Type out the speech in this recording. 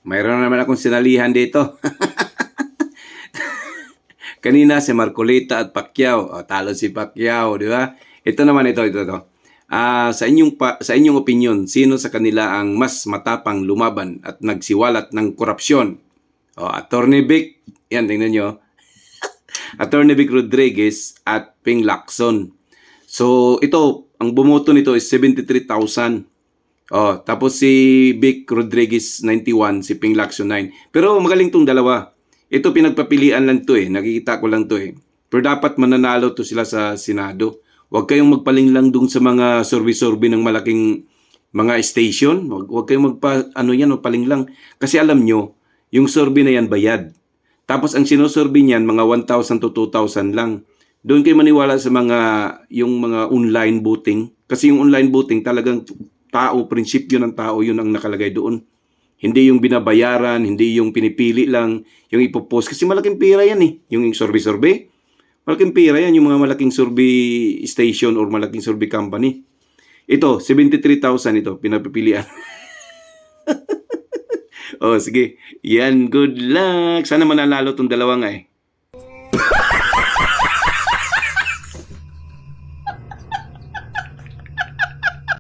Mayroon naman akong sinalihan dito. Kanina si Marcolita at Pacquiao. Talo si Pacquiao, di ba? Ito naman ito. Sa inyong opinion, sino sa kanila ang mas matapang lumaban at nagsiwalat ng korupsyon? Attorney Vic, yan tingnan nyo. Attorney Vic Rodriguez at Ping Lacson. So ito, ang bumoto nito is 73,000. Tapos si Vic Rodriguez 91, si Ping Lacson 9. Pero magaling tong dalawa. Ito pinagpapilian lang to nakikita ko lang to Pero dapat mananalo to sila sa Senado. Huwag kayong magpalinglang dun sa mga survey-survey ng malaking mga station. Huwag kayong magpalinglang. Kasi alam nyo, yung survey na yan bayad. Tapos ang sinusurvey niyan, mga 1,000 to 2,000 lang. Doon kayo maniwala sa yung mga online voting. Kasi yung online voting talagang prinsipyo ng tao, yun ang nakalagay doon. Hindi yung binabayaran, hindi yung pinipili lang, yung ipopost. Kasi malaking pera yan yung survey-survey. Malaking pera yan, yung mga malaking survey station or malaking survey company. Ito, 73,000 ito, pinapipilian. Sige. Yan, good luck. Sana mananalo tong dalawa nga